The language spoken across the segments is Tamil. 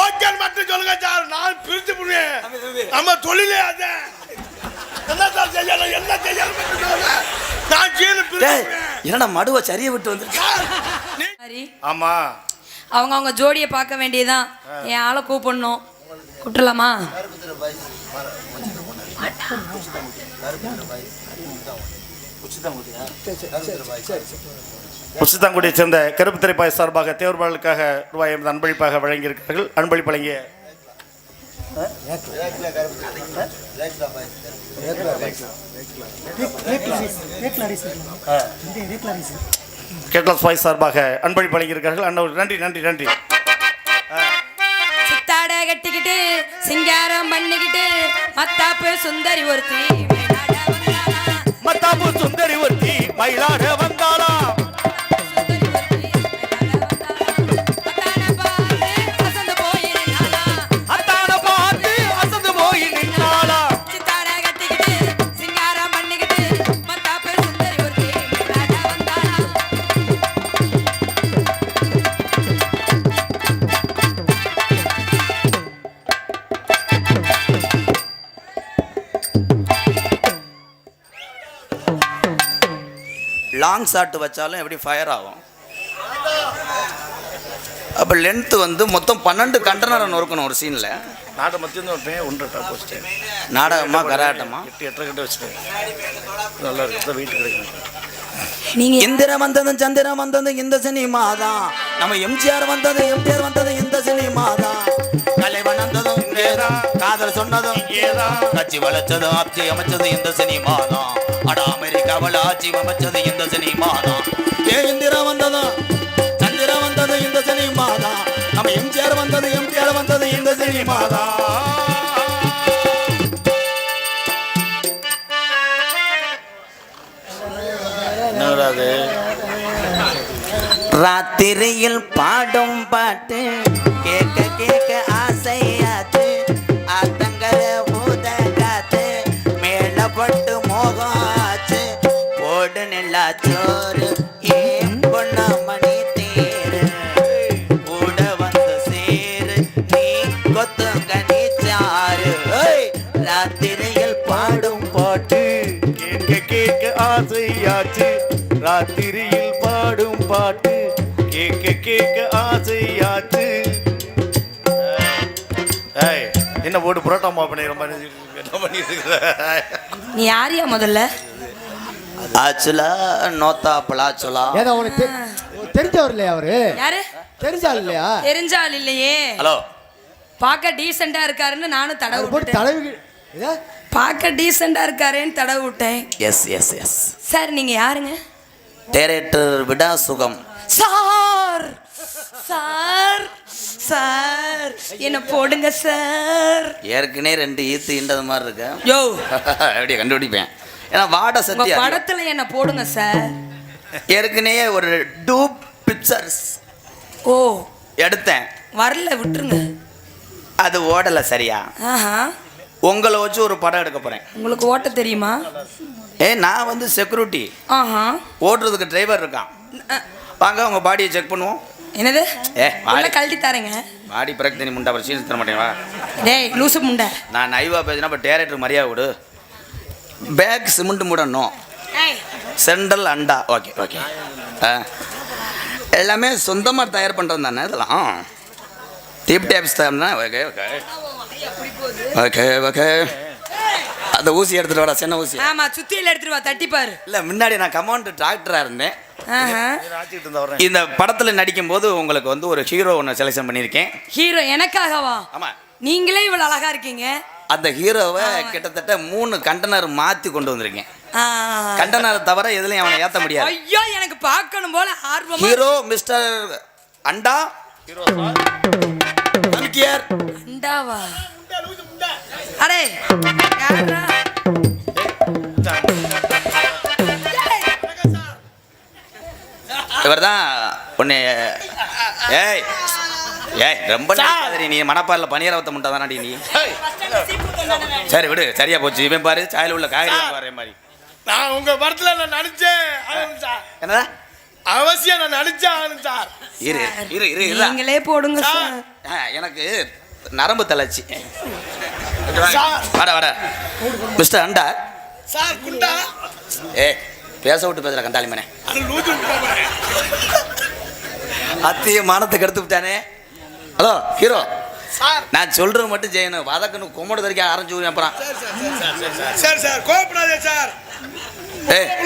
ஓகே மட்டும் சொல்லுங்க சார், நான் பிரிச்சு புடுவேன். நம்ம தொழிலே அது. என்ன சார் செய்யலாம், என்ன செய்யலாம் மட்டும் சொல்லுங்க. நான் கீழே பிரிச்சு. என்னடா மடுவை சரியை விட்டு வந்து. ஆமா, அவங்க ஜோடியை பார்க்க வேண்டியதான். என் ஆளை கூப்பிடணும். கூப்பிடலாமா? உச்சிதாங்குடியை சேர்ந்த கருப்பு திரைப்பாய் சார்பாக தேர்வாளர்களுக்காக ரூபாய் 50 அன்பளிப்பாக வழங்கியிருக்கிறார்கள். அன்பளிப்பு வழங்கிய கேட்லாஸ் பாய் சார்பாக அன்பளிப்பு வழங்கியிருக்கிறார்கள். நன்றி நன்றி நன்றி. சித்தாட கட்டிக்கிட்டு சிங்காரம் பண்ணிக்கிட்டு மத்தாப்பு சுந்தரி ஒருத்தி மயிலாட வந்தாளா. லாங் ஷாட் வச்சாலும் எப்படி ஃபயர் ஆகும். அப்போ லென்த்து வந்து மொத்தம் 12 கண்டனரை நொறுக்கணும் ஒரு சீனில். நாடகம் மத்தியம் ஒன்று போஸ்ட்டு நாடகமா கராட்டமா 8 கிட்ட வச்சுட்டேன். நல்லா இருக்கு, வீட்டுக்கு கிடைக்கும். நீங்க இந்திரம் வந்தது சந்திரம் வந்தது இந்த சினிமா தான். நம்ம எம்ஜிஆர் வந்தது இந்த சினிமா தான். தலைவன் வந்ததும் இங்கேதான், காதல் சொன்னதும் இங்கேதான், கட்சி வளர்ச்சதும் ஆட்சி அமைச்சது இந்த சினிமா தான். அட அமெரிக்காவில் ஆட்சி அமைச்சது இந்த சினிமா தான். இந்திரம் வந்ததும் சந்திரம் வந்தது இந்த சினிமா தான். நம்ம எம்ஜிஆர் வந்தது இந்த சினிமா தான். ராத்திரியில் பாடும் பாட்டு கேட்க கேட்க ஆசையாச்சு. ஆத்தங்கர பூத காத்து மேலப்பட்டு மோகம் ஆச்சு. போடு நெல்லா சோறு ஏன் பொண்ண மணி தேரு கூட வந்து சேரு நீ கொத்தங்கனி சாரு. ராத்திரியில் பாடும் பாட்டு கேட்க கேட்க ஆசையாச்சு. ராத்திரியில் பாடும் பாட்டு கேட்க கேட்க ஆசையாச்சு. என்ன போட்டு புரோட்டாமா பண்ணிருக்கிற? நீ யாரியா முதல்ல? ஆச்சுலா நோத்தா பலாச்சுலா. ஏதோ உனக்கு தெரிஞ்சவர் இல்லையா? அவரு யாரு? தெரிஞ்சால் இல்லையா? தெரிஞ்சால் இல்லையே. ஹலோ, பார்க்க டீசெண்டா இருக்காருன்னு நானும் தடவை போட்டு தடவி. பார்க்க டீசெண்டா இருக்காரேன்னு தடவை விட்டேன். எஸ் எஸ் எஸ் சார், நீங்க யாருங்க? டைரக்டர் விடா சுகம் சார். சார் சார் என்ன போடுங்க சார். ஏற்கனவே 2 ஈத்து இண்டது மாதிரி இருக்கு. யோ அப்படியே கண்டுபிடிப்பேன். ஏன்னா வாட சத்தியா படத்துல என்ன போடுங்க சார். ஏற்கனவே ஒரு 2 பிக்சர்ஸ் ஓ எடுத்தேன், வரல விட்டுருங்க. அது ஓடலை சரியா. ஆஹா, உங்களை வச்சு ஒரு படம் எடுக்க போறேன். உங்களுக்கு ஓட்ட தெரியுமா? நான் வந்து செக்யூரிட்டி. ஆஹா, ஓட்டுறதுக்கு டிரைவர் இருக்கான். வாங்க உங்க பாடியை செக் பண்ணுவோம். என்னது? உள்ள கழட்டி தரேங்க. பாடி பிறகு தனி முண்டா அப்புறம் சீன் தர மாட்டேன். வா டேய் லூசு முண்டை. நான் நைவா பேசினா இப்போ டேரக்டர் மரியாதை விடு. பேக் சிமெண்ட் மூடணும். சென்ட்ரல் அண்டா. Okay okay. எல்லாமே சொந்தமாக தயார் பண்ணுறது தானே இதெல்லாம். டிப் டேப்ஸ் தான். Okay okay okay okay. அந்த ஊசி எடுத்துட்டு வாடா, சின்ன ஊசி. ஆமா, சுத்தியில எடுத்துட்டு வா, தட்டிப்பாரு. இல்லை, முன்னாடி நான் கமாண்ட் டாக்டராக இருந்தேன். இந்த படத்தில் நடிக்கும் போது உங்களுக்கு வந்து ஒரு ஹீரோ ஒன்று செலக்ஷன் பண்ணியிருக்கேன். ஹீரோ எனக்காகவா? ஆமாம். நீங்களே இவ்வளோ அழகா இருக்கீங்க. அந்த ஹீரோவை கிட்டத்தட்ட 3 கண்டனர் மாற்றி கொண்டு வந்திருக்கேன். கண்டனர் தவிர எதுலையும் அவனை ஏற்ற முடியாது. ஐயோ, எனக்கு பார்க்கணும் போல ஆர்வம். ஹீரோ மிஸ்டர் அண்டா. ஹீரோ அண்டாவா? அடே யாரா? இவர் தான் உன்னை. ஏய் ஏய், ரொம்ப நடிக்காதடி நீ. மணப்பாரில் பனியாரவத்தை முட்டை தானாடி நீ. சரி விடு, சரியா போச்சு. இவன் பாரு சாயல் உள்ள காய்கறி வரேன் மாதிரி. நான் உங்க படத்துல நடிச்சேன். என்னடா அவசியம் நான் நடிச்சே ஆகணும் சார். இரு இரு இரு இரு. நீங்களே போடுங்க சார். சார். எனக்கு நரம்பு தளர்ச்சி. சார். வட வட மிஸ்டர் அண்டா. சார் குண்டா. பேச விட்டு பேசுற கண்டாளி மனே. அது லூசு விட்டானே. அத்திய மானத்தை கெடுத்து விட்டானே. Hello hero sir. நான் சொல்றது மட்டும் செய்யணும். வதக்கன்னு கொம்மோடு தரிக்க ஆரம்பிச்சு அப்புறம். சார் சார் கோபப்படாதே சார்.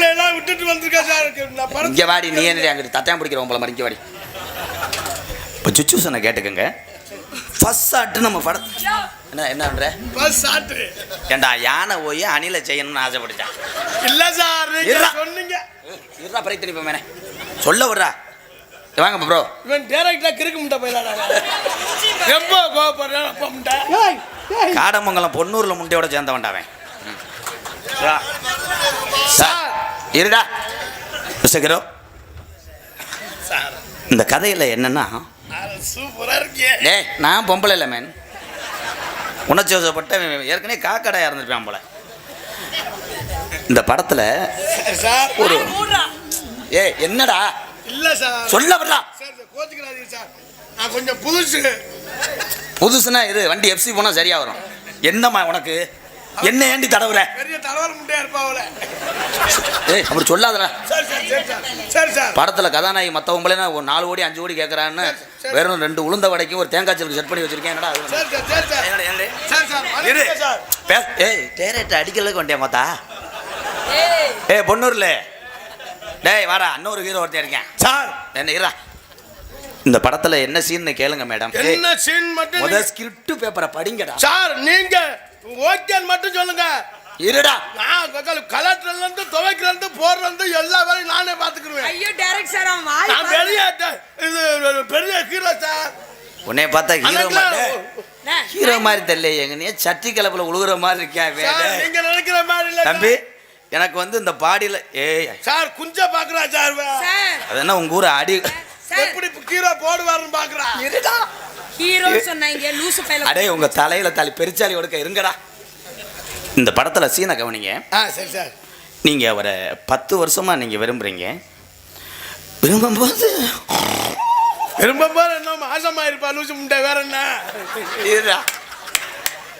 எல்லாம் விட்டுட்டு வந்திருக்கேன் சார். நான் இங்க வாடி, நீ என்ன அங்கிட்டு தத்தையம் பிடிக்கிறோம் போல மாதிரி. இங்க வாடி. இப்போ சுச்சுவேஷனை கேட்டுக்கங்க. ஃபர்ஸ்ட் ஷாட் நம்ம படம் என்ன என்ன பண்ற? First shot. ஏண்டா யானை போய் அணில செய்யணும்னு ஆசைப்பட்டுட்டான். இல்ல சார் நீங்க சொன்னீங்க. இருடா பரித்து நிப்ப மேனே. சொல்ல விடுறா. வாங்க ப்ரோ. இவன் டைரக்டா கிறுக்கு முட்டை போயிடாடா. எப்போ கோபப்படுறான் அப்ப முட்டை. காடமங்கலம் பொன்னூர்ல முட்டையோட சேர்ந்தவன்டா அவன். சார் இருடா மிஸ்டர் ஹீரோ. சார் இந்த கதையில என்னன்னா, சூப்பரா இருக்கே. டேய் நான் பொம்பளை இல்லை மேன். உணர்ச்சி வசப்பட்ட ஏற்கனவே காக்கடையா இருந்திருப்பேன் போல. இந்த படத்துல சார் ஒரு என்னடா இல்ல சார் சொல்ல வரா. சார் கோச்சுக்கிறாதீங்க சார். நான் கொஞ்சம் புதுசு. புதுசுனா இது வண்டி எஃப்சி போனா சரியா வரும். என்னம்மா உனக்கு என்ன ஏண்டி தடவுற? பெரிய தலைவர் முட்டையா இருப்பாவுல. அப்படி சொல்லாதடா. Sir sir sir sir sir sir படத்துல கதாநாயகி மத்தவங்களே ஒரு 4 கோடி 5 கோடி கேட்கறான்னு வெறும் 2 உளுந்த வடைக்கும் ஒரு தேங்காய் சலுக்கு செட் பண்ணி வச்சிருக்கேன். என்னடா sir sir sir sir sir sir இரு சார். டேரக்ட் அடிக்கிறதுக்கு வந்தேன் மாத்தா. பொன்னூர்ல டேய் வாடா, இன்னொரு ஹீரோ ஒருத்தர் இருக்கேன் சார். என்ன இரா. இந்த படத்துல என்ன சீன் கேளுங்க மேடம். என்ன சீன் மட்டும் முத ஸ்கிரிப்ட் பேப்பரை படிங்கடா. சார் நீங்க ஓகேன்னு மட்டும் சொல்லுங்க. இருடா. நான் கலெக்டர்ல இருந்து துவைக்கிறல இருந்து போறல இருந்து எல்லா வேலையும் நானே பாத்துக்குறேன். ஐயோ டைரக்ட் சார் அவன் வாய் நான் பெரிய இது பெரிய ஹீரோ சார். உன்னை பார்த்தா ஹீரோ மாதிரி ஹீரோ மாதிரி தெரியல. எங்க நீ சட்டி கலப்புல உழுகுற மாதிரி இருக்கா. நீங்க நினைக்கிற மாதிரி இல்ல தம்பி. எனக்கு வந்து இந்த பாடியில சார் குஞ்ச பாக்குறா சார். அது என்ன உங்க ஊர் அடி எப்படி ஹீரோ போடுவாருன்னு பாக்குறா. இருடா. ஹீரோ சொன்னாங்க லூசு பையல. அடே உங்க தலையில தலை பெருச்சாலி ஒடுக்க இருங்கடா. இந்த படத்துல சீனை கவனிங்க. சரி சார். நீங்க ஒரு 10 வருஷமா நீங்க விரும்புறீங்க. விரும்பும்போது என்ன மாசமா இருப்பா லூசு முண்டை வேற என்ன.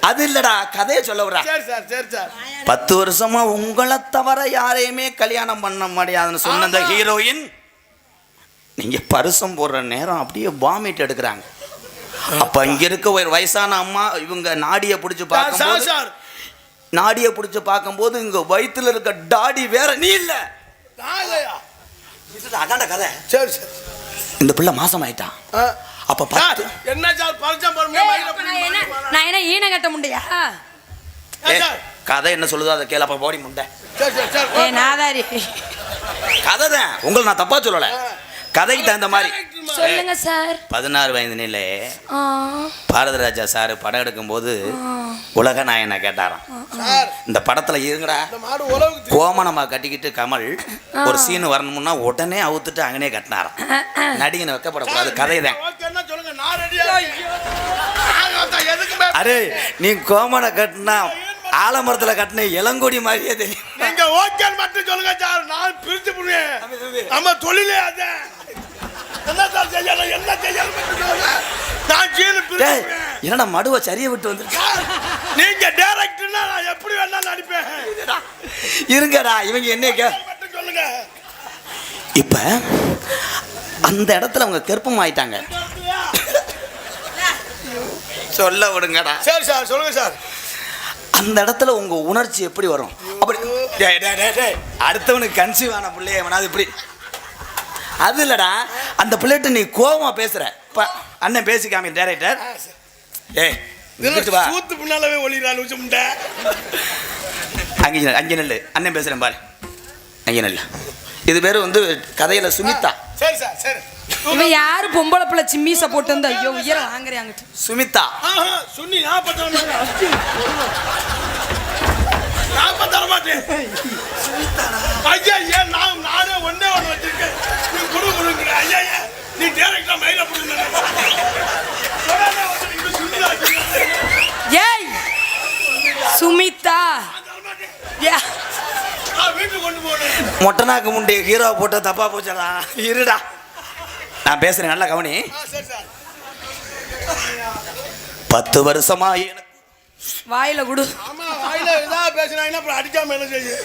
அது இல்லடா, கதையை சொல்ல விடுறா. சரி சார் சரி சார். 10 வருஷமா உங்களை தவிர யாரையுமே கல்யாணம் பண்ண முடியாதுன்னு சொன்ன அந்த ஹீரோயின் நீங்க பரிசம் போடுற நேரம் அப்படியே வாமிட் எடுக்கிறாங்க. அப்ப இங்க இருக்க ஒரு வயசான அம்மா இவங்க நாடியை பிடிச்சு பார்க்கும்போது நாடியை பிடிச்சு பார்க்கும்போது இங்க வயிற்றுல இருக்க டாடி வேற நீ இல்ல. அதான்டா கதை. சரி சார். இந்த பிள்ளை மாசம் ஆயிட்டான். அப்ப என்ன சார் பரிசம் போடுங்க. நான் என்ன ஈன கட்ட முடியா? கதை என்ன சொல்லுதோ அதை கேள. அப்ப போடி முண்டை. நாதாரி கதை தான். உங்களை நான் தப்பா சொல்லல. கதைக்கு தகுந்த மாதிரி சொல்லுங்க சார். 16 வயது நிலை பாரத ராஜா சார் படம் எடுக்கும் போது உலக நாயனை கேட்டாராம். இந்த படத்துல இருங்கடா கோமணமா கட்டிக்கிட்டு கமல் ஒரு சீன் வரணும்னா உடனே அவுத்துட்டு அங்கனே கட்டினாராம். நடிகனை வைக்கப்படக்கூடாது. கதை தான். அரே நீ கோமண கட்டினா ஆலமரத்துல கட்டின இளங்கொடி மாதிரியே தெரியும். நீங்க ஓகே மட்டும் சொல்லுங்க சார். நான் பிரிச்சு புடுவேன். நம்ம தொழிலே அது. என்ன சார் செய்யணும் என்ன செய்யணும். நான் கீழே பிரிச்சு. என்னடா மடுவை சரியை விட்டு வந்துருக்கேன். நீங்க டைரக்டர்னா நான் எப்படி வேணா நடிப்பேன். இருங்கடா இவங்க என்ன மட்டும் சொல்லுங்க. இப்ப அந்த இடத்துல அவங்க கற்பம் ஆயிட்டாங்க. சொல்ல விடுங்கடா. சரி சார் சொல்லுங்க சார். அந்த இடத்துல உங்க உணர்ச்சி எப்படி வரும்? அப்படி அடுத்தவனுக்கு கன்சீவ் ஆன பிள்ளைய வேணாது இப்படி. அது இல்லடா, அந்த பிள்ளைகிட்ட நீ கோவமா பேசுற. அண்ணன் பேசிக்காம டைரக்டர். சூத்து பின்னாலவே ஒளிரால் முண்டை. அங்கே நெல்லு அண்ணன் பேசுறேன் பாரு. அங்கே நெல்லு. இது பேரு வந்து கதையில சுமிதா. சரி சார் சரி. இவன் யாரு பொம்பளை பிள்ளை சிம்மீச போட்டு வந்து ஐயோ உயர வாங்குறாங்க. சுமிதா சுன்னி நான் தர மாட்டேன். ஐயா ஏன் நானே ஒன்னே ஒன்று வச்சிருக்கேன். நீ குடு குடுங்க. ஐயா நீ டைரக்டா மயில புடுங்க. ஏய் சுமிதா வீட்டுக்கு கொண்டு போனேன். மொட்டனாக்கு முண்டி ஹீரோ போட்ட தப்பா போச்சடா. இருடா நான் பேசுறேன், நல்லா கவனி. சரி சார். 10 வருஷமா எனக்கு வாயில குடு. ஆமா, வாயில இதா பேசினாங்கன்னா அப்புறம் அடிக்காம என்ன செய்ய?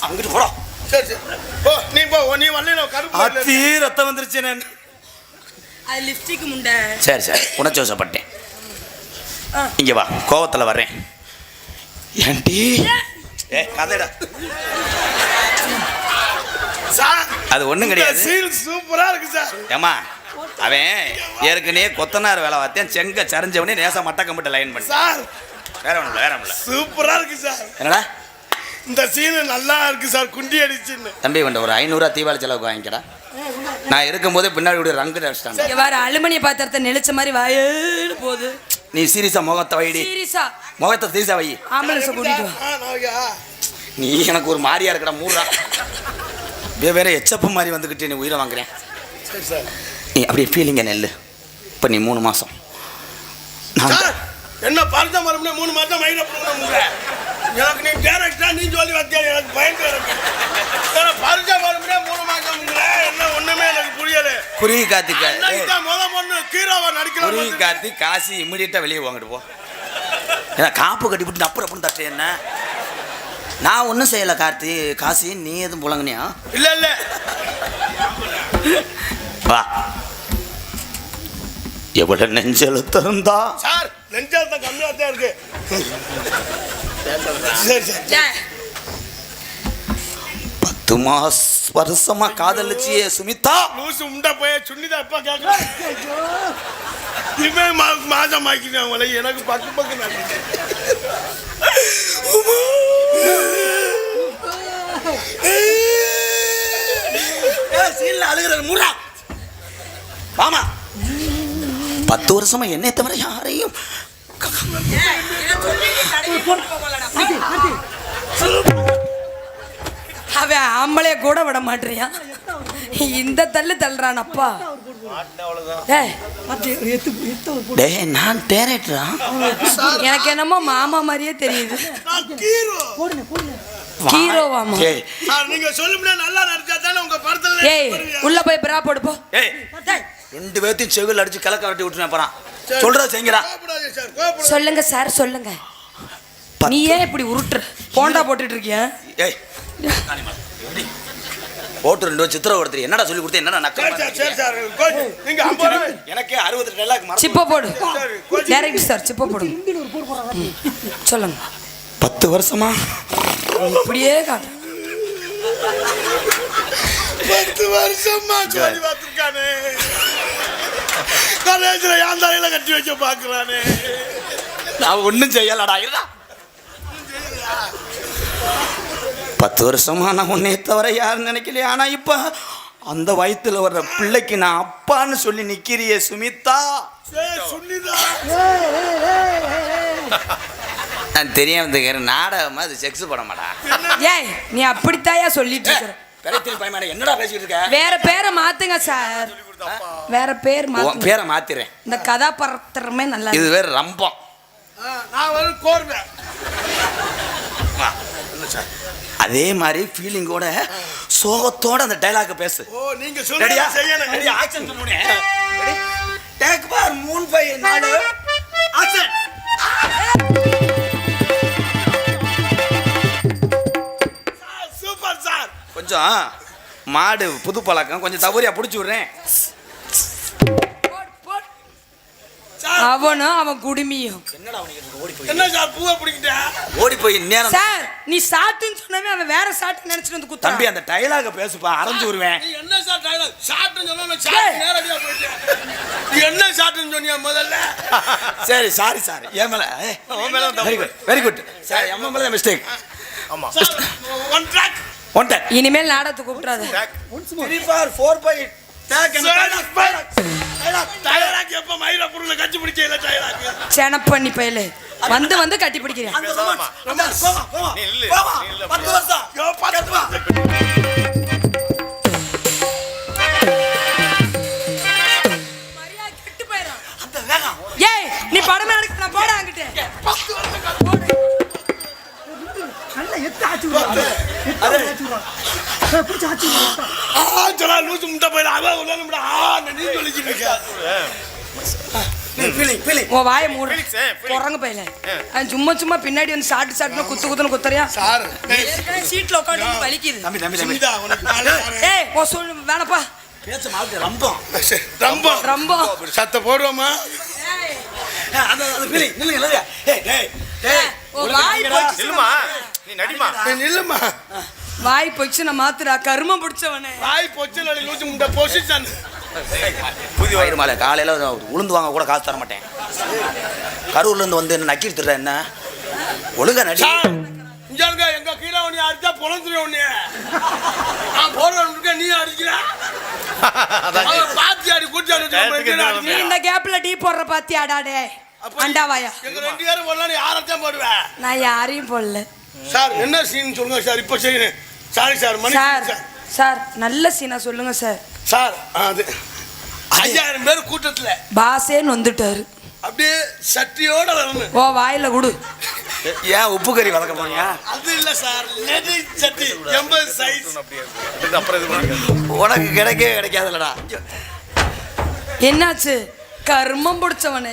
அங்கிட்டு போடா. சரி சரி போ, நீ போ. நீ வரல கருப்பு அத்தி ரத்தம் வந்துருச்சு. நான் அது லிப்ஸ்டிக் முண்டை. சரி சரி உணர்ச்சி வசப்பட்டேன். இங்க வா, கோவத்துல வர்றேன். ஏன்டி கதைடா சார். அது ஒண்ணும் கிடையாது. சீல் சூப்பரா இருக்கு சார். ஏமா அவன் ஏற்கனவே கொத்தனார் வேலை பார்த்தேன், செங்க சரிஞ்சவனே நேசா மட்ட கம்பிட்ட லைன் பண்ணி சார் வேற ஒண்ணுல வேற ஒண்ணுல. சூப்பரா இருக்கு சார். என்னடா இந்த சீனு நல்லா இருக்கு சார். குண்டி அடிச்சுன்னு தம்பி வேண்ட ஒரு 500 தீபாவளி செலவுக்கு வாங்கிக்கடா. நான் இருக்கும்போது பின்னாடி ஒரு ரங்கு அடிச்சிட்டாங்க. இங்க வேற அலுமினிய பாத்திரத்தை நெளிச்ச மாதிரி வாயேன்னு போகுது. நீ சீரியஸா முகத்தை வைடி. சீரியஸா முகத்தை சீரியஸா வை. ஆம்புலன்ஸை கூட்டிட்டு வா. நீ எனக்கு ஒரு மாதிரியா இருக்கடா மூடா. வேற எச்சப்பு மாதிரி வந்துக்கிட்டு நீ உயிரை வாங்குறேன். சரி சார். நீ அப்படியே ஃபீலிங்க நெல்லு. இப்போ நீ 3 மாதம் சார் என்ன பரிசா மறுபடியும் 3 மாதம் மயில போடுங்க. எனக்கு நீ டேரக்டா நீ சொல்லி வச்சியா? எனக்கு பயந்து இருக்கு. பரிசா மறுபடியும் 3 மாதம் என்ன ஒண்ணுமே எனக்கு புரியல. குருவி காத்திக்க முத பொண்ணு கீராவா நடிக்கிறோம். குருவி காத்தி காசி இமிடியட்டா வெளியே வாங்கிட்டு போ. ஏன்னா காப்பு கட்டிவிட்டு அப்புறம் தட்டு என்ன? நான் ஒன்றும் செய்யலை கார்த்தி. காசி நீ எதுவும் புழங்கினியா? இல்ல இல்ல வா. எவ்வளவு நெஞ்செழுத்து இருந்தா சார்? நெஞ்செழுத்தம் கம்மியா தான் இருக்கு. சரி சரி. 10 வருஷமா காதலிச்சியே சுமிதா. லூசு உண்டா போய் சுண்ணிதா எப்ப கேட்க இவன் மாதம் ஆக்கினாங்களே. எனக்கு பக்கு பக்கு அழுகிற மூடா. வாமா. 10 வருஷமா என்னை தவிர யாரையும் அவன் ஆம்பளைய கூட விட மாட்டேறியா? இந்த தள்ளு தள்ளுறான் அப்பா. டேய் நான் டேரக்டரா? எனக்கு என்னமோ மாமா மாதிரியே தெரியுது. ஹீரோவாமா? நீங்க சொல்லுங்க. நல்லா நடிச்சா தானே உங்க படத்துல. ஏய் உள்ள போய் பிரா போடு போ. ஏய் 2 பேர்த்தையும் செவில் அடிச்சு கலக்க வெட்டி விட்டுனே போறான். சொல்றத செய்யுங்கடா. சொல்லுங்க சார் சொல்லுங்க. நீ ஏன் இப்படி உருட்டுற? போண்டா போட்டுட்டு இருக்கியா? ஏய் போட்டு 2 சித்திர ஒருத்தர் என்னடா சொல்லி கொடுத்தேன்? என்னடா நக்கல்? சரி சார். நீங்க 50 எனக்கு 60 டைலாக் மறந்து. சிப்ப போடு. டைரக்ட் சார் சிப்ப போடு. சொல்லுங்க. 10 வருஷமா இப்படியே காட்டு. 10 வருஷமா ஜோடி பார்த்துருக்கானே. காலேஜ்ல என் தலையில கட்டி வைக்க பாக்குறானே. நான் ஒன்றும் செய்யலடா. இருடா. 10 வருஷமா நான் உன்னை தவிர யாரும் நினைக்கலையே. ஆனா இப்ப அந்த வயித்துல வர்ற பிள்ளைக்கு நான் அப்பான்னு சொல்லி நிக்கிறியே சுமிதா. நான் தெரியாம நாடகமா அது செக்ஸ் பட மாட்டா. ஏய் நீ அப்படித்தாயா சொல்லிட்டு இருக்க? என்னடா பேசிட்டு இருக்க? வேற பேரை மாத்துங்க சார். வேற பேர் மாத்துங்க. பேரை மாத்திரேன். இந்த கதாபாத்திரமே நல்லா இது வேற ரம்பம். நான் ஒரு கோர்வை. அதே மாதிரி ஃபீலிங்கோட சோகத்தோட அந்த டைலாக பேசு. ஓ நீங்க சொல்றீங்க செய்யணும். ரெடி ஆக்ஷன் பண்ணுனே. Ready take four 3 5 4 action. Super sir. கொஞ்சம் மாடு புது பழக்கம் கொஞ்சம் தவறியா பிடிச்சி விடுறேன். அவனும் அவன் குடுமியும். என்ன சார் பூவை பிடிக்கிட்ட? ஓடி போய் நேரம். சார் நீ சாட்டுன்னு சொன்னவே அவன் வேற சாட்டு நினைச்சிட்டு வந்து குத்தான். தம்பி அந்த டைலாக பேசுப்பா, அரைஞ்சு விடுவேன். நீ என்ன சார் டைலாக் ஷாட்னு சொன்னா நான் ஷாட் நேரடியா போயிட்டேன். நீ என்ன ஷாட்னு சொன்னியா முதல்ல? சரி சாரி சார். ஏன் மேல? Very good sir. எம்ம மேல மிஸ்டேக். ஆமா. One track. இனிமேல் நாடகத்தை கூப்பிடாத. 3 4 4 5 டைலாக் எப்ப மயில புருல கட்டி பிடிக்கல டைலாக். செனப்பண்ணி பயலே வந்து வந்து கட்டி பிடிக்கிறேன். நீ இல்ல 10 வருஷம். யோ 10 வருஷம். மரியா கெட்டு போயிடும். அந்த வேகம். ஏய் நீ படமே எடுக்க நான் போட அங்கிட்டு. 10 வருஷம் போடு. நல்ல எத்த ஆச்சு. சொல்ல லூசு முட்டை போயில அவன் உள்ள நீ சொல்லிக்கிட்டு இருக்க உன் வாயை மூடு குரங்கு பையல சும்மா சும்மா பின்னாடி வந்து சாட்டுன்னு குத்துன்னு குத்துறியா சார் ஏற்கனவே சீட்ல உட்காந்து வலிக்குது தம்பி தம்பி தம்பி சுமிதா உனக்கு நாளை ஏய் ஓ சொல்லு வேணப்பா பேச்ச மாதிரி ரம்பம் ரொம்ப ரொம்ப சத்த போடுவோமா ஏய், அந்த ஃபீலிங் நில்லுங்க நில்லுங்க ஏய் டேய் டேய் உன் வாய் போச்சு நில்லுமா நீ நடிமா நீ நில்லுமா வாய் போச்சு நான் மாத்துறா கருமம் பிடிச்சவனே வாய் பொச்சு லூசு முட்டை பொசிஷன் புதிய வயிறு மேலே காலையில் உளுந்து வாங்க கூட காசு தர மாட்டேன் கரூர்லேருந்து வந்து என்ன நக்கி எடுத்துடுற என்ன ஒழுங்கா நடி இங்க எங்க கீழே உன்னை அடிச்சா பொழந்துருவேன் உன்னைய நான் போடுறவனுக்கு நீ அடிக்கிற பாத்தி அடி கூட்டி நீ இந்த கேப்ல டீ போடுற பாத்தி அடாடே அண்டாவாயா எங்க 2 பேரும் போடலாம் நீ யாரைத்தான் போடுவேன் நான் யாரையும் போடல சார் என்ன சீன் சொல்லுங்க சார் இப்போ செய்யுங்க சாரி சார் மணி சார் சார் நல்ல சீனா சொல்லுங்க சார் சார் அது 5000 பேர் கூட்டத்துல பாசேன்னு வந்துட்டாரு அப்படியே சட்டியோட வரணும் ஓ வாயில குடு ஏன் உப்பு கறி வளர்க்க போறீங்க அது இல்ல சார் நெடி சட்டி 80 சைஸ் அப்புறம் இது உனக்கு கிடைக்காதுல்லடா என்னாச்சு கர்மம் பிடிச்சவனே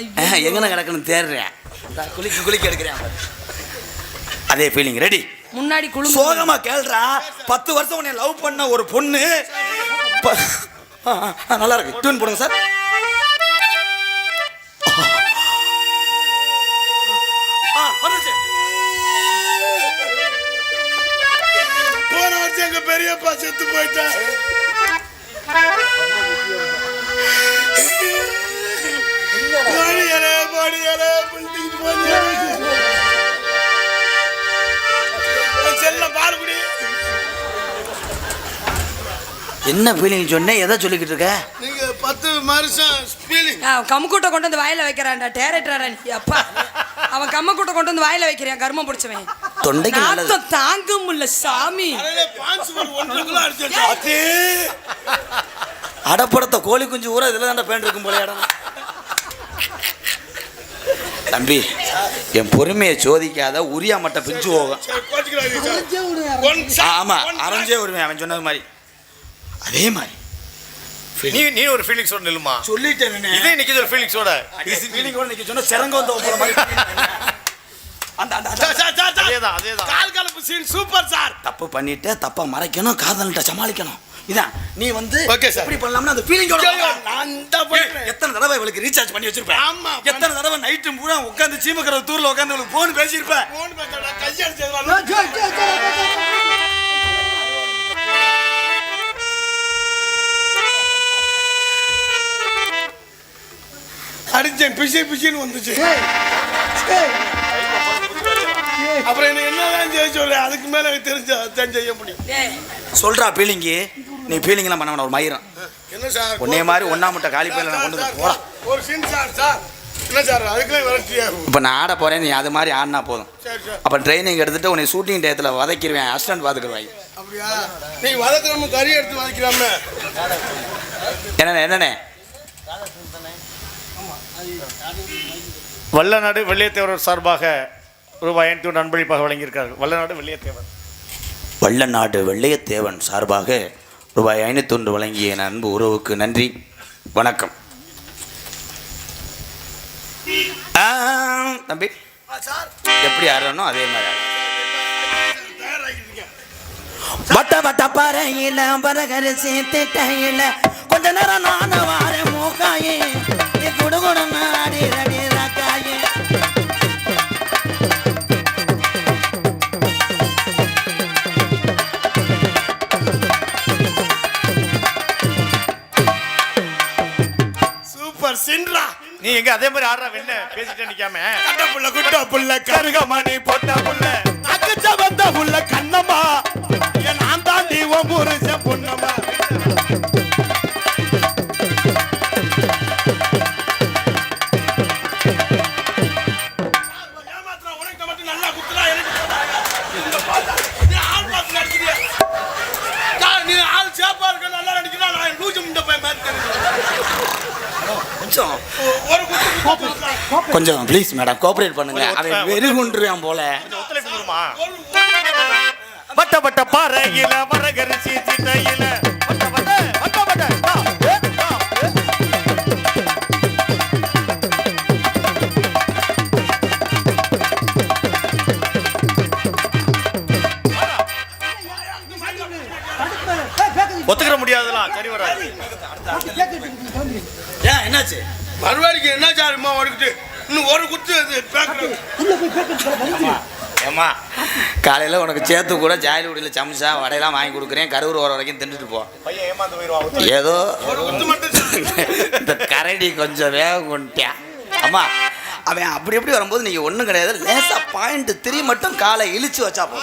எங்கன கிடக்குன்னு தேடுறேன் குளிக்க எடுக்கிறேன் அதே ஃபீலிங் ரெடி முன்னாடி குழு சோகமா கேள்றா 10 வருஷம் உன்னை லவ் பண்ண ஒரு பொண்ணு நல்லா இருக்கு டியூன் போடுங்க சார் போன வருஷம் எங்க பெரியப்பா செத்து போயிட்டான் பாடியலே புள்ளிட்டு போனியே செல்ல பால்குடி என்ன ஃபீலிங் சொன்னேன் எதை சொல்லிக்கிட்டு இருக்க நீங்க 10 வருஷம் ஃபீலிங் கம்முக்கூட்டை கொண்டு வந்து வாயில வைக்கிறான்டா டேரக்டரா நீ அப்பா அவன் கம்மக்கூட்டை கொண்டு வந்து வாயில வைக்கிறான் கர்மம் பிடிச்சவன் தொண்டைக்கு நல்லது நாத்தம் தாங்க முடியல சாமி அரே 5 1 கிலோ அடிச்சு அடப்படத்த கோழி குஞ்சு ஊரா இதுல தான் பேண்ட் இருக்கும் போல இடம் தம்பி என் பொறுமையை சோதிக்காத உரியா மட்டை பிஞ்சு போகும் ஆமா அரைஞ்சே வருவேன் அவன் சொன்னது மாதிரி அதே மாதிரி நீ ஒரு ஃபீலிங்ஸோட நில்லுமா சொல்லிட்டேன் இதே நிக்குது ஒரு ஃபீலிங்ஸோட ஃபீலிங்கோட நிக்க சொன்னா சிறங்க வந்து போற மாதிரி அதேதான் கால் கலப்பு சீன் சூப்பர் சார் தப்பு பண்ணிட்டு தப்பா மறைக்கணும் காதல்கிட்ட சமாளிக்கணும் இதான் நீ வந்து Okay, sir. எப்படி பண்ணலாம்னா அந்த ஃபீலிங்கோட நான் தான் போறேன் எத்தனை தடவை இவளுக்கு ரீசார்ஜ் பண்ணி வச்சிருப்பேன் ஆமா. எத்தனை தடவை நைட்டு பூரா உட்காந்து சீமக்கிற தூர்ல உட்காந்து உங்களுக்கு போன் பேசியிருப்பேன் போன் பேசடா கையடிச்சதுல அடிச்சேன் பிசின்னு வந்துச்சு அப்புறம் எனக்கு என்னதான் செய்ய சொல்ல அதுக்கு மேல எனக்கு தெரிஞ்ச செய்ய முடியும் சொல்றா ஃபீலிங்கி நீ ஃபீலிங்லாம் பண்ண வேணாம் ஒரு மயிரம் என்ன சார் உன்னைய மாதிரி ஒன்னா முட்டை காலி பையில நான் கொண்டு வந்து போலாம் ஒரு சீன் சார் என்ன சார் அதுக்குலாம் விரட்டியா இப்போ நான் ஆட போறேன் நீ அது மாதிரி ஆடினா போதும் சரி சார் அப்போ ட்ரைனிங் எடுத்துட்டு உன்னை ஷூட்டிங் டயத்தில் வதக்கிடுவேன் அசிஸ்டன்ட் பார்த்துக்கிடுவாங்க அப்படியா நீ வதக்கிற கறி எடுத்து வதக்கிறாம என்னண்ணே வல்லநாடு வெள்ளியத்தேவர் சார்பாக ரூபாய் 500 அன்பளிப்பாக வழங்கியிருக்கார்கள் வல்லநாடு வெள்ளியத்தேவர் வல்லநாடு வெள்ளையத்தேவன் சார்பாக ரூபாய் 501 வழங்கிய என் அன்பு உறவுக்கு நன்றி வணக்கம் தம்பி எப்படி ஆடுறனோ அதே மாதிரி வட்ட வட்ட பாறையில பரகரிசி திட்டையில கொஞ்ச நேரம் நான வார மூக்காயே நீ குடுகுடு நாடி ரடி ராக்காயே சூப்பர் சின்ரா நீ எங்க அதே மாதிரி ஆடுறா வெண்ண பேசிட்டே நிக்காம கட்ட புள்ள குட்ட புள்ள கருகமணி போட்ட புள்ள அக்கச்ச வந்த புள்ள கண்ணம்மா என் நான் தாண்டி உன் புருஷன் பொண்ணம்மா நல்லா குத்துறா எனக்கு நீ ஆள் சேப்பா இருக்க நல்லா நடிக்கிறா நான் லூஜு முண்டை போய் மாதிரி கொஞ்சம் ப்ளீஸ் மேடம் கோஆபரேட் பண்ணுங்க அவன் வெறி கொண்டுருவான் போல ஒத்துழைப்பு கொடுமா வட்ட வட்ட மறையில மரகரிசி சிட்டையில வட்ட வட்ட வட்ட வட்ட டா, ஏ, டா, ஏ. ஒத்துக்கிற முடியாதுலாம் சரி வராது. ஏன் என்னாச்சு? மறுவாடிக்கு என்ன சாருமா வருது இன்னும் ஒரு குத்து இது பேக்குறது. ஏம்மா காலையில் உனக்கு சேர்த்து கூட ஜாயிலுடியில் சம்சா வடையெல்லாம் வாங்கி கொடுக்குறேன். கரூர் வர வரைக்கும் தின்னுட்டு போ. பையன் ஏமாந்து போயிடுவான். ஏதோ ஒரு குத்து மட்டும் இந்த கரடி கொஞ்சம் வேகம் கொண்டுட்டான். அம்மா அவன் அப்படி எப்படி வரும்போது நீங்கள் ஒன்றும் கிடையாது. லேசாக .3 மட்டும் காலை இழிச்சு வச்சா போ.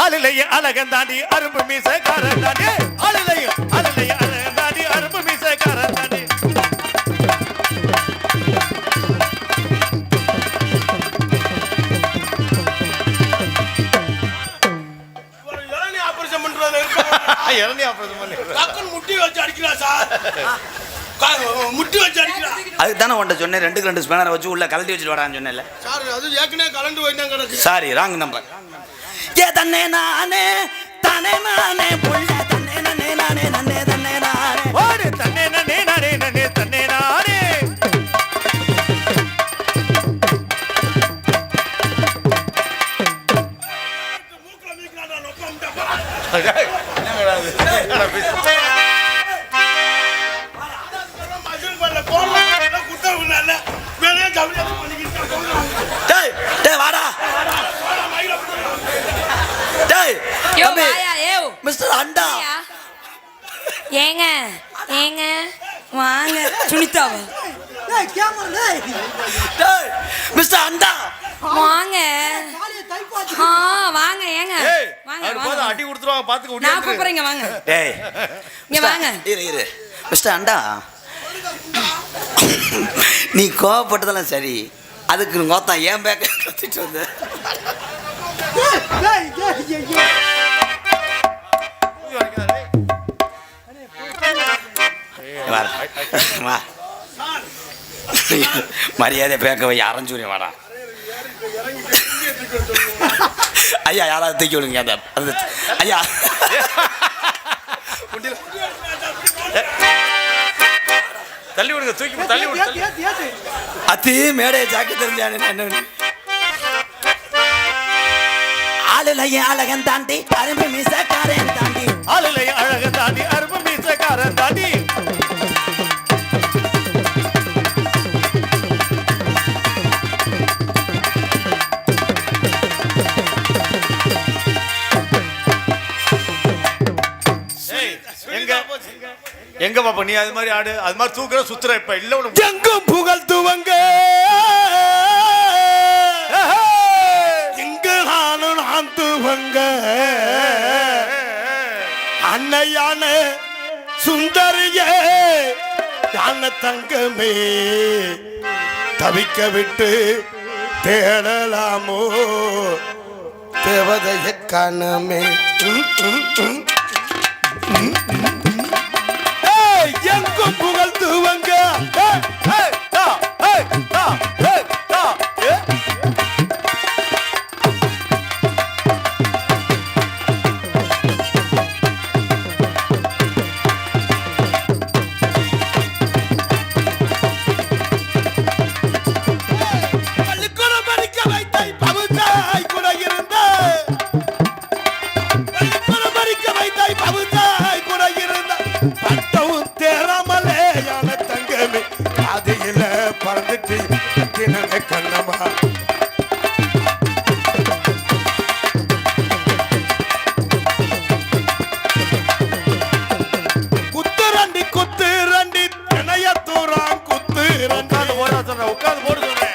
அழலைய அழகன் தாண்டி அரும்பு மீசக்காரன் தாண்டி அழலைய அழகன் தாண்டி அரும்பு மீசக்காரன் தாண்டி. ஒரு இளநீ ஆபரேஷன் பண்றது இறந்தி ஆபரேஷன் பண்ணி டக்குன்னு முட்டி வச்சு அடிக்கிறா சார். முட்டி வச்சு அடிக்கிறா அதுக்கு தானே உன்ட்ட சொன்னேன் 2க்கு 2 ஸ்பேனரை வச்சு உள்ள கழட்டி வச்சுட்டு வரான்னு சொன்னேன்ல. சார். அது ஏற்கனவே கலந்து போய் தான் கிடக்கு. Sorry wrong number. ஏ தன்னே நானே தானே நானே புள்ள தன்னே நானே நானே நன்னே தன்னே நானே ஓடு தன்னே நன்னே நானே நன்னே தன்னே நானே. மூக்குல மீக்கிறாடா நொப்பம்டா. மஜூர் பண்ணல கோல குத்த விடல. வேற ஜவுளி பண்ணிக்கிட்டு டேய் டேய் வாடா டேய் யோ தம்பி வாயா ஏவ் மிஸ்டர் அண்டா ஏங்க ஏங்க வாங்க சுனிதாவா டேய் மிஸ்டர் அண்டா வாங்க வாங்க ஏங்க ஏய் வாங்க அவர் போத வாங்க அடி கொடுத்துருவாங்க பாத்துக்க நான் முடியாது. கூப்பிடுறேங்க வாங்க டேய் இங்க வாங்க இரு மிஸ்டர் அண்டா நீ கோவப்பட்டதெல்லாம் சரி. அதுக்கு கோத்தான் ஏன் பேக்க கத்திட்டு வந்த. வா மரியாதை பேக்க வை அரைஞ்சூரி வாடா. ஐயா யாராவது தூக்கி விடுங்க அந்த அந்த ஐயா. தள்ளி விடுங்க தூக்கி தள்ளி விடு. அத்தி மேடைய ஜாக்கி தெரிஞ்சானு என்ன ஆளுலையே அழகன் தாண்டி அரும்பு மீசக்காரன் தாண்டி அழலைய அழகன் தாண்டி அரும்பு மீசக்காரன் தாண்டி. ஏய், எங்க பாப்பா நீ அது மாதிரி ஆடு அது மாதிரி தூக்குற சுத்துற இப்ப இல்ல உனக்கு எங்கும் புகழ் துவங்க எங்கு நானும் நான் துவங்க அன்னையான சுந்தரியே யான தங்கமே தவிக்க விட்டு தேடலாமோ தேவதைய கணமே. எங்கும் புகழ் துவங்க ஏய், டா, ஏய், டா, ஏய், டா, ஏய். பள்ளிக்கூடம் படிக்க வைத்தை பகுத்தாய் கூட இருந்த பள்ளிக்கூடம் படிக்க வைத்தை பகுத்தாய் கூட இருந்த பட்டவும் தேராமலே யான தங்கமே பாதையில பறந்துட்டு தினமே கண்ணமா. குத்து ரண்டி தினைய தூரம் குத்து உட்கார்ந்து ரண்டி போடா சொல்றேன் உட்கார்ந்து போடு சொல்றேன்.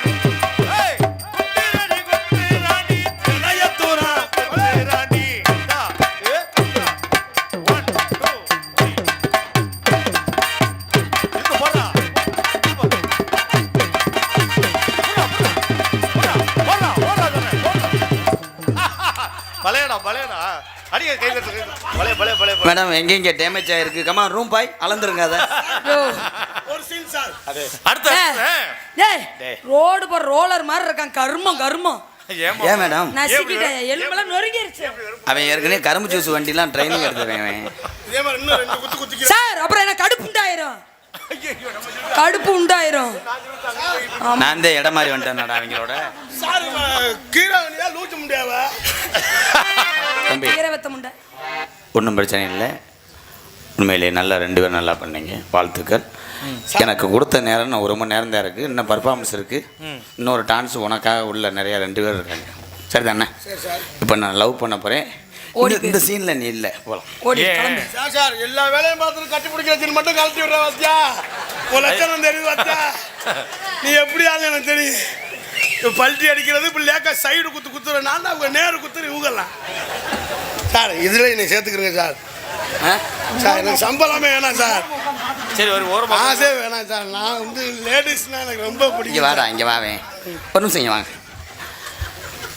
ஏய், குட்டி ராணி, தினைய தூரம் குட்டி ராணி, டா, ஏய், டா. 1 2 3 இங்க போடா. போடா சொல்றேன். பலையடா பலையடா அடிங்க கை தட்டு பலைய பலைய பலைய மேடம் எங்கெங்க டேமேஜ் ஆயிருக்கு. கமா ரூம் பாய் அளந்துருங்க அதை. யோ ஒரு சீன் சார். அடுத்து டேய் ரோடு போற ரோலர் மாதிரி இருக்கான் கர்மம் கர்மம் ஏன் மேடம்? நசிக்கிட்டேன், எலும்பெல்லாம் நொறுங்கிருச்சு. அவன் ஏற்கனவே கரும்பு ஜூஸ் வண்டிலாம் ட்ரைனிங் எடுத்துருவேன் அவன். இதே மாதிரி இன்னும் 2 குத்து குத்திக்கிறேன் சார். அப்புறம் என்ன கடுப்பு உண்டாயிரும், கடுப்பு உண்டாயிரும். நான் தான் இடம் மாதிரி வந்துட்டேன் அவங்களோட. சார் கீரை வண்டியா லூச்சு முடியாவா தம்பி ஈரவத்த முண்டை. ஒன்றும் பிரச்சனை இல்லை. உண்மையிலே நல்லா 2 பேரும் நல்லா பண்ணீங்க, வாழ்த்துக்கள். எனக்கு கொடுத்த நேரம் நான் 1 மணி நேரம் தான் இருக்குது. இன்னும் பர்ஃபார்மன்ஸ் இருக்குது. இன்னொரு டான்ஸ் உனக்காக உள்ள நிறையா 2 பேர் இருக்காங்க. சரி தானே? இப்போ நான் லவ் பண்ண போகிறேன். இந்த சீனில் நீ இல்லை போகலாம். ஓடி கிளம்பு. சார் எல்லா வேலையும் பார்த்துட்டு கட்டி பிடிக்கிற சீன் மட்டும் கழட்டி விடுற வத்தியா உன் லட்சணம் தெரியுது வத்தியா. நீ எப்படி ஆள் எனக்கு தெரியும். இப்போ பல்ட்டி அடிக்கிறது இப்படி லேக்கா சைடு குத்து குத்துறேன் நான் அவங்க நேரு குத்துற இவங்கலாம். சார் இதில் என்னை சேர்த்துக்கிறேங்க சார். சார் எனக்கு சம்பளமே வேணாம் சார். சரி ஒரு ஓரமா ஆசே வேணாம் சார். நான் வந்து லேடிஸ்னால் எனக்கு ரொம்ப இங்கே பிடிக்கும். வாடா, இங்கே வாவேன் ஒரு நிமிஷம். இங்கே வாங்க.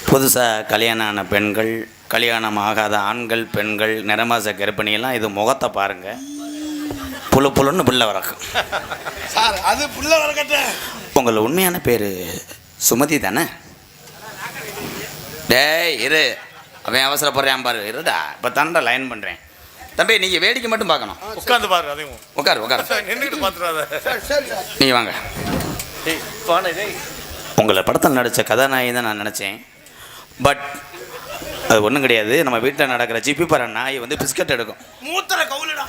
புதுசாக கல்யாணம் ஆன பெண்கள், கல்யாணம் ஆகாத ஆண்கள், பெண்கள், நிறமாச கர்ப்பிணியெல்லாம் இது முகத்தை பாருங்கள். புழு புழுன்னு புள்ள வரக்கும். சார் அது புள்ள வரக்கட்ட. உங்களை உண்மையான பேர் சுமதி தானே? டேய் இரு, அவன் அவசரப்படுறான் பாரு. இருடா இப்போ தாண்டா லைன் பண்ணுறேன். தம்பி நீங்கள் வேடிக்கை மட்டும் பார்க்கணும். உட்காந்து பாரு. அதையும் உட்காரு உட்காரு. நின்றுட்டு பார்த்துடாத. சரி சார் நீங்கள் வாங்க. உங்களை படத்தில் நடித்த கதாநாயகி தான் நான் நினச்சேன். பட் அது ஒன்றும் கிடையாது. நம்ம வீட்டில் நடக்கிற ஜிபி பாரு நாய் வந்து பிஸ்கட் எடுக்கும். மூத்தர கவுலடா.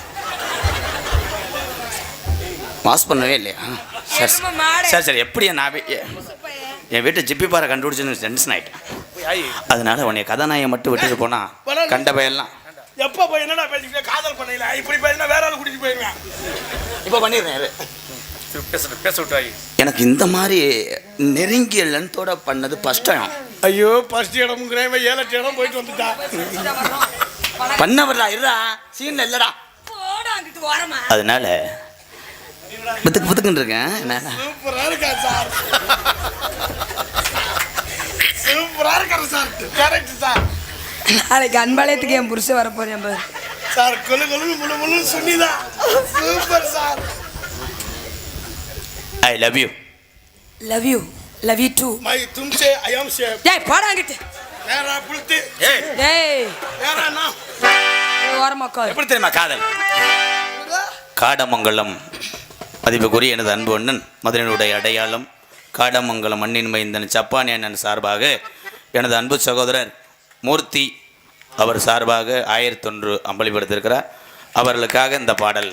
வாஷ் பண்ணவே இல்லையா? சரி எருமை மாடு. சரி சரி. எப்படி என் வீட்டை ஜிப்பி பாறை கண்டுபிடிச்சுன்னு டென்ஷன் ஆகிட்டேன். அதனால உன்னை கதாநாயகை மட்டும் விட்டுட்டு போனா கண்ட பையெல்லாம் எப்போ போய் என்னடா பேசிக்கிட்டே காதல் பண்ணல இப்படி பேசினா வேற ஆள் கூட்டிட்டு போயிருவேன். இப்போ பண்ணிடுறேன். பேச விட்டாய். எனக்கு இந்த மாதிரி நெருங்கிய லென்த்தோட பண்ணது ஃபர்ஸ்ட் டைம். ஐயோ ஃபர்ஸ்ட் இடம்ங்கிறேன் 7-8 இடம் போயிட்டு வந்துட்டா. பண்ணவரா இருடா, சீன்ல இல்லடா. போடா அங்கிட்டு ஓரமா. அதனால புத்துக்கு புத்துக்குன்னு இருக்கேன். சூப்பரா இருக்கா சார். சூப்பரா இருக்கா சார். Correct sir. நாளைக்கு அன்பாலயத்துக்கு என் புருஷன் வர போறேன் பாரு. சார் கொலு கொலு முழு முழு சுனிதா. Super sir. I love you. Love you. Love you too. மை தும்சே ஐ அம் சேஃப். டேய் போடா அங்கிட்டு. நேரா புளுத்தி. டேய் நேரா நான். ஓரமா உட்காரு. எப்படி தெரியுமா காதல்? காடமங்கலம் மதிப்புக்குரிய எனது அன்பு அண்ணன், மதுரையினுடைய அடையாளம், காடமங்கலம் மண்ணின் மைந்தன் சப்பானி அண்ணன் சார்பாக எனது அன்பு சகோதரர் மூர்த்தி அவர் சார்பாக 1001 அம்பலப்படுத்தியிருக்கிறார். அவர்களுக்காக இந்த பாடல்.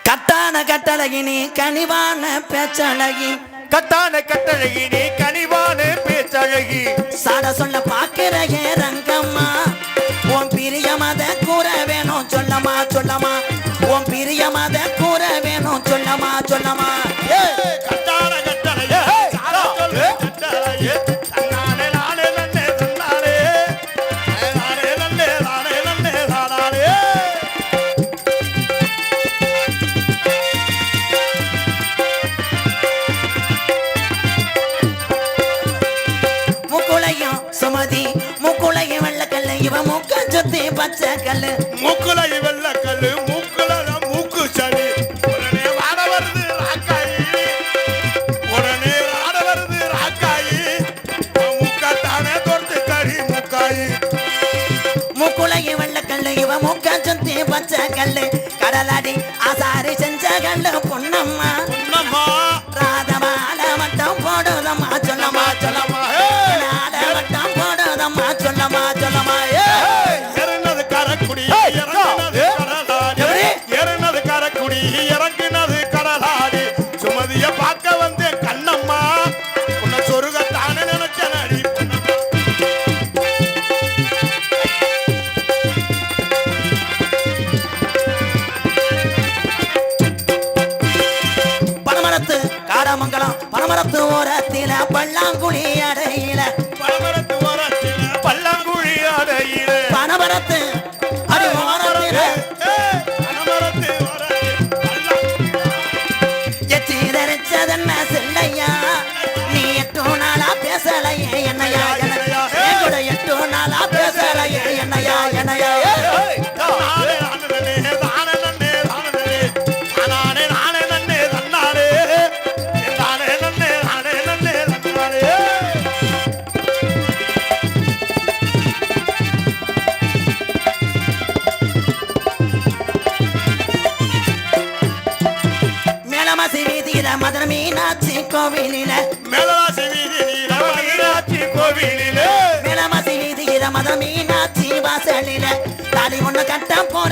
கட்டான கட்டழகினி கனிவான பேச்சழகி, கட்டான கட்டழகி நீ கனிவான பேச்சழகி, சாட சொல்ல பாக்கிறே ரங்கம்மா, உன் பிரியமத கூற வேணும் சொல்லமா சொல்லமா, உன் பிரியமத கூற வேணும் சொல்லமா சொல்லமா. கட்டான கட்டழகி சாரா சொல்லு கட்டழகி தன்னாலே நானே நன்னே தன்னாலே நானே நன்னே நானே நன்னே நானே. முக்குளையும் சுமதி முக்குளையும் வெள்ளக்கல்லு, இவ மூக்க சுத்தி பச்சை கல்லு, மூக்குலை வெள்ளக்கல்லு மூக்குல மூக்கு சளி, உடனே வாட வருது ராக்காயி, உடனே வாட வருது ராக்காயி, மூக்கத்தானே தொடுத்து கறி மூக்காயி. முக்குளையும் வெள்ளக்கல்லு, இவ மூக்க சுத்தி பச்சை கல்லு, கடலாடி ஆசாரி செஞ்ச கல்லு பொன்னம்மா, பொன்னம்மா ராதமால வட்டம் போடுதம்மா சொல்லமா சொல்லமா, வட்டம் போடுதம்மா சொல்லமா சொல்லமா. இறங்கினது கரக்குடி இறங்கினது கடலாடி, இறங்கினது கரக்குடி இறங்கினது கடலாடி, சுமதிய பார்க்க வந்து கண்ணம்மா உன்னை சொருகத்தானே நினைச்ச நடி. பனமரத்து காடமங்கலம் பனமரத்து ஓரத்தில பல்லாங்குழி அடையில, பனமரத்து ஓரத்தில பல்லாங்குழி அடையில, பனமரத்து அடி ஓரத்தில பனமரத்து ஓரத்தில எச்சி தரிச்சதென்ன செல்லையா, நீ 8 நாளா பேசலையே என்னையா, என் கூட 8 நாளா பேசலையே என்னையா என்னையா. நானே நானே நானே நன்னே நானே நானே நானே நன்னே தன்னாலே நானே நன்னே நானே நன்னே தன்னாலே. மீனாட்சி கோவிலில மேலவாசி வீதியில மீனாட்சி கோவிலிலே மேலமாசி வீதியில மத மீனாட்சி வாசலில தாலி ஒண்ணு கட்ட போற